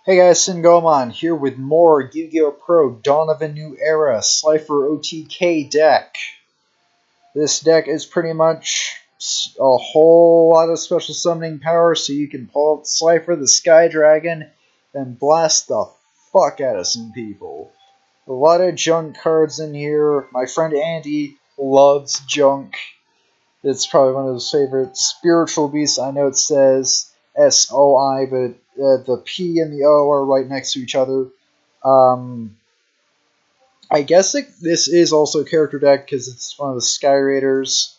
Hey guys, Singomon here with more ygopro Dawn of a New Era Slifer OTK deck. This deck is pretty much a whole lot of special summoning power, so you can pull out Slifer the Sky Dragon and blast the fuck out of some people. A lot of junk cards in here. My friend Andy loves junk. It's probably one of his favorite spiritual beasts. I know it says SOI, but the P and the O are right next to each other. I guess this is also a character deck because it's one of the Sky Raiders.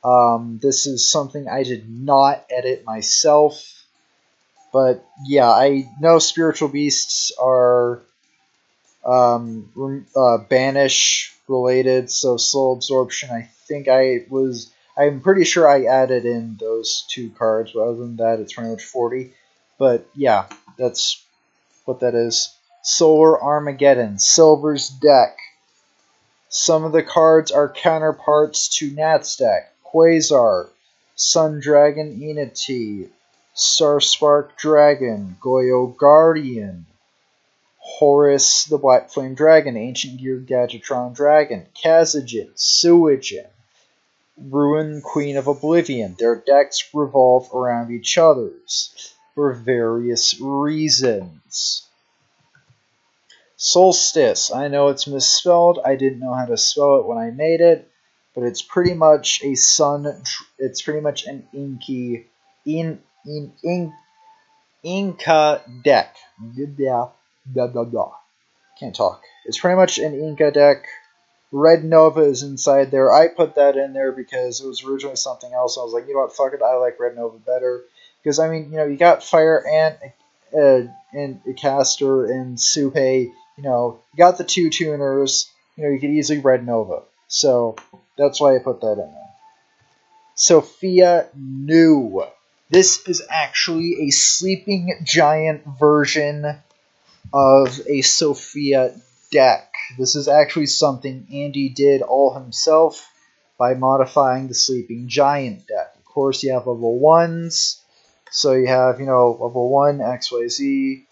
This is something I did not edit myself. But yeah, I know spiritual beasts are banish related, so slow absorption. I'm pretty sure I added in those two cards, but other than that, it's pretty much 40. But yeah, that's what that is. Solar Armageddon, Silver's deck. Some of the cards are counterparts to Nat's deck. Quasar, Sun Dragon Enity, Starspark Dragon, Goyo Guardian, Horus the Black Flame Dragon, Ancient Gear Gadgetron Dragon, Kazajin, Suijin, Ruin Queen of Oblivion. Their decks revolve around each other's for various reasons. Solstice. I know it's misspelled. I didn't know how to spell it when I made it, but it's pretty much a it's pretty much an Inca deck. Can't talk. It's pretty much an Inca deck. Red Nova is inside there. I put that in there because it was originally something else. I was like, you know what, fuck it, I like Red Nova better. Because, I mean, you got Fire Ant and Caster and Supe. You got the two tuners. You could easily Red Nova. So, that's why I put that in there. Sophia Nu. This is actually a sleeping giant version of a Sophia deck. This is actually something Andy did all himself by modifying the Sleeping Giant deck. Of course, you have level 1s. So you have, level 1, XYZ,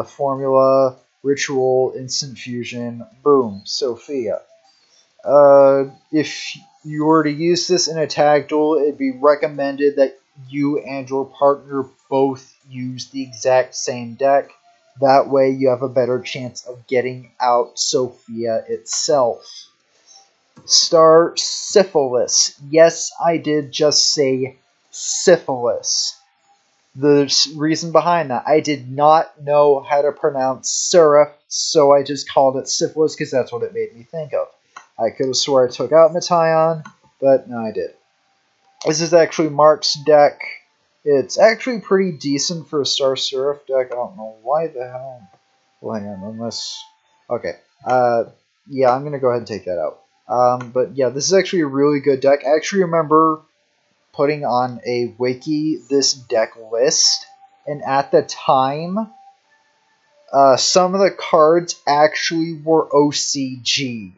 Formula, Ritual, Instant Fusion, boom, Sophia. If you were to use this in a tag duel, it'd be recommended that you and your partner both use the exact same deck. That way you have a better chance of getting out Sophia itself. Star Syphilis. Yes, I did just say syphilis. The reason behind that, I did not know how to pronounce serif, so I just called it syphilis because that's what it made me think of. I could have swore I took out Metaion, but no, I did. This is actually Mark's deck. It's actually pretty decent for a Star Seraph deck. I don't know why the hell. Well, hang on, unless... Okay. Yeah, I'm going to go ahead and take that out. But yeah, this is actually a really good deck. I actually remember putting on a wiki this deck list, and at the time, some of the cards actually were OCG.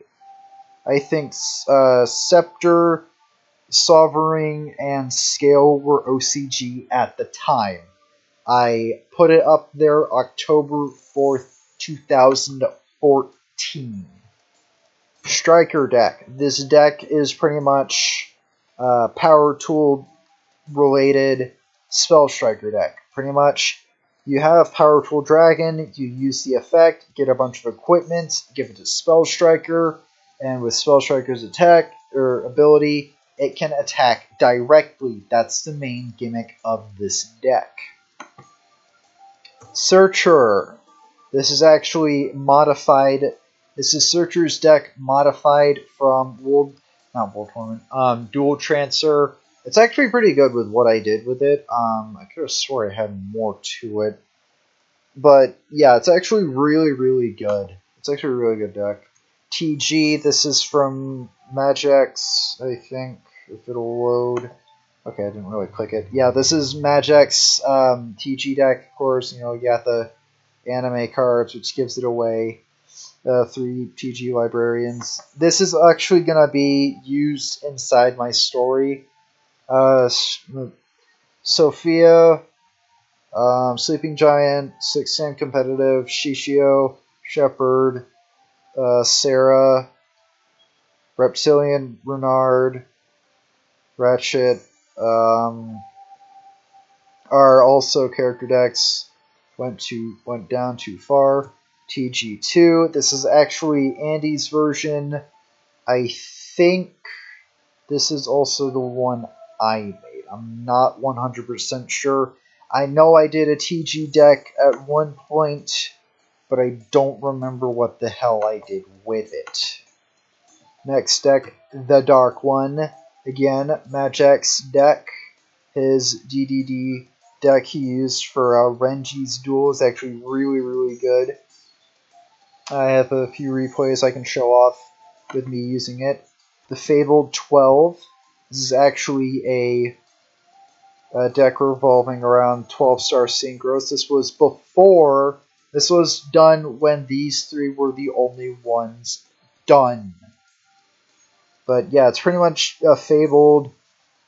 I think Scepter, Sovereign, and Scale were OCG at the time. I put it up there October 4th, 2014. Striker deck. This deck is pretty much Power Tool related Spell Striker deck. Pretty much, you have Power Tool Dragon, you use the effect, get a bunch of equipment, give it to Spell Striker, and with Spell Striker's attack or ability, it can attack directly. That's the main gimmick of this deck. Searcher. This is actually modified. This is Searcher's deck modified from Dual Transfer. It's actually pretty good with what I did with it. I could have swore I had more to it. But yeah, it's actually really, really good. It's actually a really good deck. TG, this is from Magix, I think, if it'll load. Okay, I didn't really click it. Yeah, this is Magix TG deck, of course. You got the anime cards, which gives it away. 3 TG librarians. This is actually going to be used inside my story. Sophia Sleeping Giant, 6 competitive, Shishio, Shepherd, Sarah, Reptilian, Renard, Ratchet, are also character decks. Went down too far. TG2. This is actually Andy's version. I think this is also the one I made. I'm not 100% sure. I know I did a TG deck at one point, but I don't remember what the hell I did with it. Next deck, the Dark One. Again, Magic's deck. His DDD deck he used for Renji's duel is actually really, really good. I have a few replays I can show off with me using it. The Fabled 12. This is actually a deck revolving around 12-star synchros. This was done when these three were the only ones done. But yeah, it's pretty much Fabled.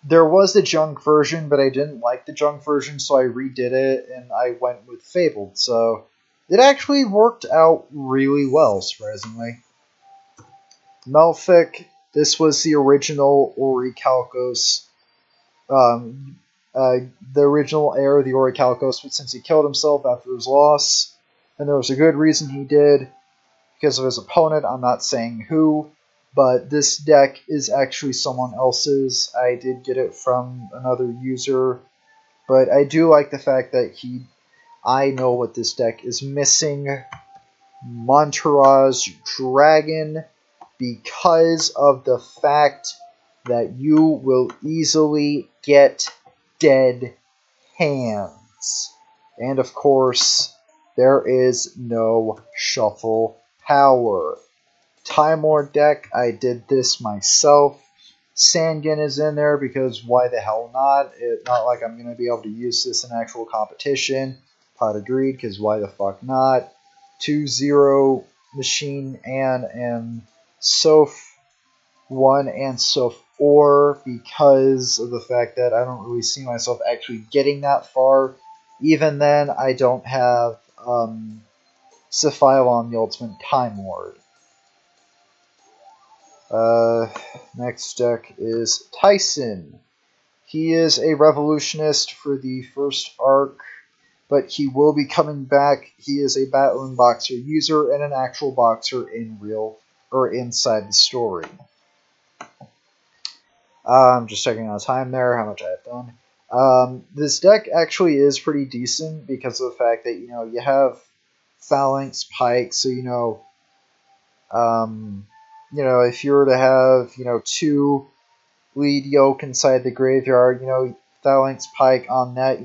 There was the junk version, but I didn't like the junk version, so I redid it, and I went with Fabled. So it actually worked out really well, surprisingly. Melfic, this was the original Orichalcos. The original heir of the Orichalcos, but since he killed himself after his loss, and there was a good reason he did, because of his opponent, I'm not saying who, but this deck is actually someone else's. I did get it from another user, but I do like the fact that I know what this deck is missing. Monterage Dragon, because of the fact that you will easily get dead hands. And of course, there is no shuffle power. Time Lord deck, I did this myself. Sangan is in there because why the hell not? It's not like I'm going to be able to use this in actual competition. Pot of Greed, because why the fuck not? 2-0 Machine Ann and Soph 1 and Soph 4 because of the fact that I don't really see myself actually getting that far. Even then, I don't have Cephilon, the Ultimate Time Lord. Next deck is Tyson. He is a revolutionist for the first arc, but he will be coming back. He is a Battling Boxer user and an actual boxer in real or inside the story. I'm just checking out time there, how much I have done. This deck actually is pretty decent because of the fact that, you have Phalanx Pike, so, if you were to have, 2 lead yoke inside the graveyard, Phalanx Pike on that,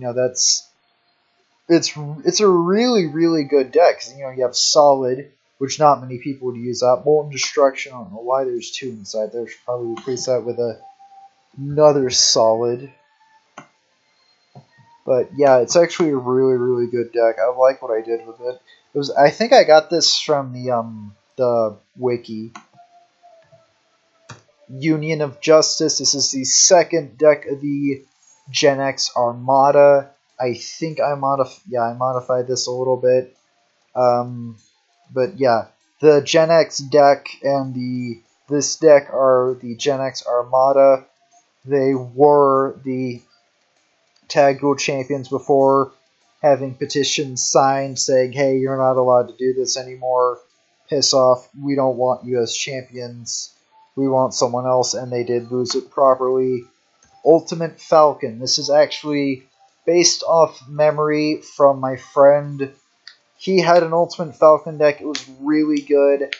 it's a really, really good deck. Cause, you have Solid, which not many people would use that. Molten Destruction, I don't know why there's 2 inside there. Should probably replace that with another Solid. But yeah, it's actually a really, really good deck. I like what I did with it. I think I got this from the wiki. Union of Justice. This is the second deck of the Gen X Armada. I think I modified this a little bit. But yeah, the Gen X deck and this deck are the Gen X Armada. They were the Tag Duel champions before having petitions signed saying, hey, you're not allowed to do this anymore. Piss off. We don't want you as champions. We want someone else, and they did lose it properly. Ultimate Falcon. This is actually based off memory from my friend. He had an Ultimate Falcon deck. It was really good.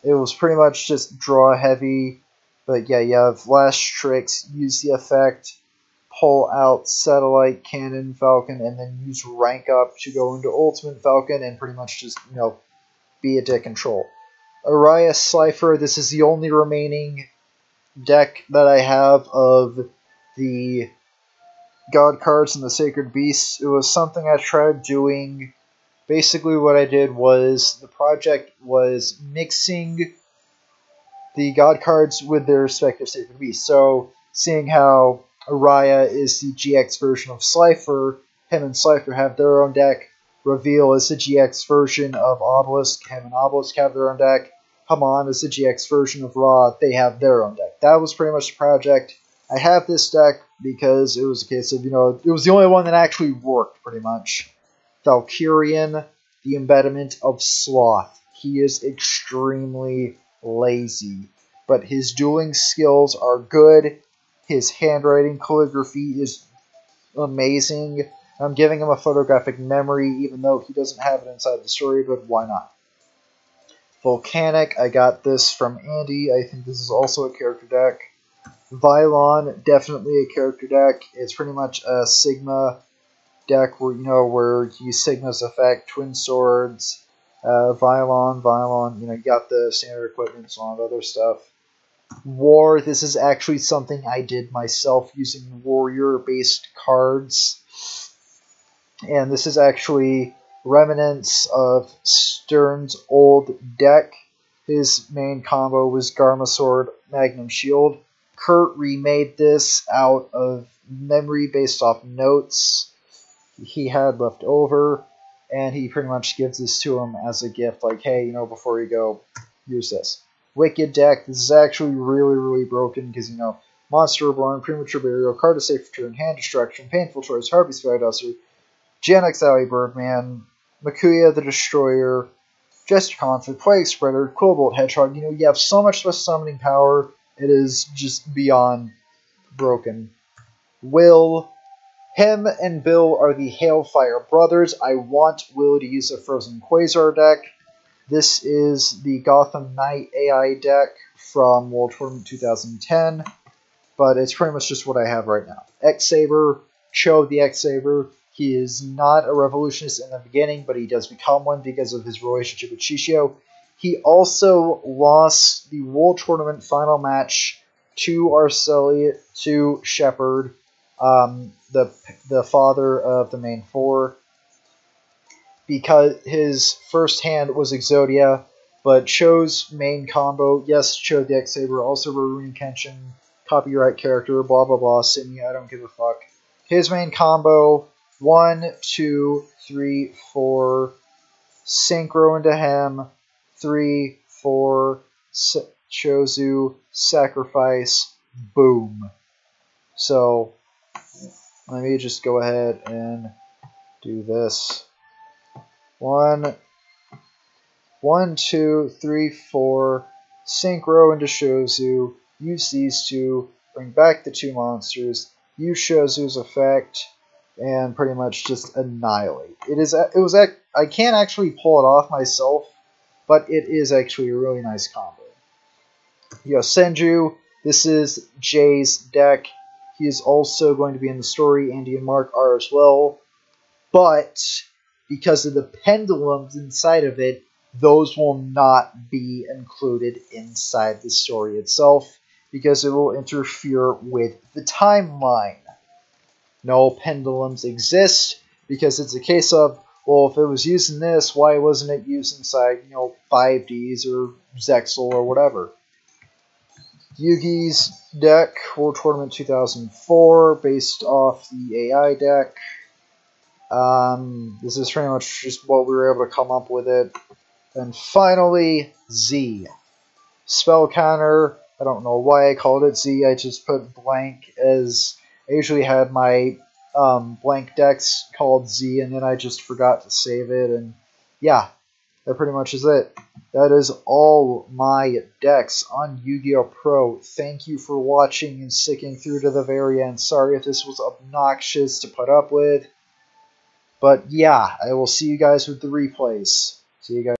It was pretty much just draw heavy. But yeah, you have Last Tricks, use the effect, pull out Satellite Cannon Falcon, and then use Rank Up to go into Ultimate Falcon and pretty much just, be a deck control. Araya Slifer, this is the only remaining deck that I have of the God cards and the Sacred Beasts. It was something I tried doing. Basically what I did was, the project was mixing the God cards with their respective Sacred Beasts. So, seeing how Araya is the GX version of Slifer, Him and Slifer have their own deck. Reveal is the GX version of Obelisk. Him and Obelisk have their own deck. Haman is the GX version of Ra. They have their own deck. That was pretty much the project. I have this deck because it was a case of, it was the only one that actually worked, pretty much. Valkyrian, the embodiment of sloth. He is extremely lazy, but his dueling skills are good. His handwriting calligraphy is amazing. I'm giving him a photographic memory, even though he doesn't have it inside the story, but why not? Volcanic, I got this from Andy. I think this is also a character deck. Vylon, definitely a character deck. It's pretty much a Sigma deck where, where you use Sigma's effect, Twin Swords, Vylon, you got the standard equipment and so on, other stuff. War, this is actually something I did myself using warrior-based cards. And this is actually remnants of Stern's old deck. His main combo was Garma Sword, Magnum Shield. Kurt remade this out of memory based off notes he had left over, and he pretty much gives this to him as a gift, like, hey, before you go, use this. Wicked deck, this is actually really, really broken, because, Monster Reborn, Premature Burial, Card to Safe Return, Hand Destruction, Painful Choice, Harpy's Duster, Janix Alley Birdman, Makuya the Destroyer, Gesture Conflict, Plague Spreader, Quillbolt Hedgehog. You have so much special summoning power, it is just beyond broken. Will, him and Bill are the Hailfire brothers. I want Will to use a Frozen Quasar deck. This is the Gotham Knight AI deck from World Tournament 2010, but it's pretty much just what I have right now. X-Saber, Cho the X-Saber. He is not a revolutionist in the beginning, but he does become one because of his relationship with Shishio. He also lost the World Tournament final match to Arceli, to Shepard, the father of the main four, because his first hand was Exodia, but Cho's main combo, yes, Cho the X-Saber, also Rurouni Kenshin, copyright character, blah blah blah, Sydney, I don't give a fuck. His main combo, 1, 2, 3, 4, Synchro into him, 3, 4, Chozu, Sacrifice, boom. So, let me just go ahead and do this. 1, 2, 3, 4, Synchro into Chozu, use these two, bring back the two monsters, use Chozu's effect, and pretty much just annihilate. I can't actually pull it off myself, but it is actually a really nice combo. Senju, this is Jay's deck. He is also going to be in the story. Andy and Mark are as well. But because of the pendulums inside of it, those will not be included inside the story itself, because it will interfere with the timeline. No pendulums exist, because it's a case of, well, if it was used in this, why wasn't it used inside, 5Ds or Zexal or whatever? Yugi's deck, World Tournament 2004, based off the AI deck. This is pretty much just what we were able to come up with it. And finally, Z. Spell counter, I don't know why I called it Z, I just put blank as I usually had my blank decks called Z, and then I just forgot to save it, and yeah, that pretty much is it. That is all my decks on Yu-Gi-Oh! Pro. Thank you for watching and sticking through to the very end. Sorry if this was obnoxious to put up with, but yeah, I will see you guys with the replays. See you guys.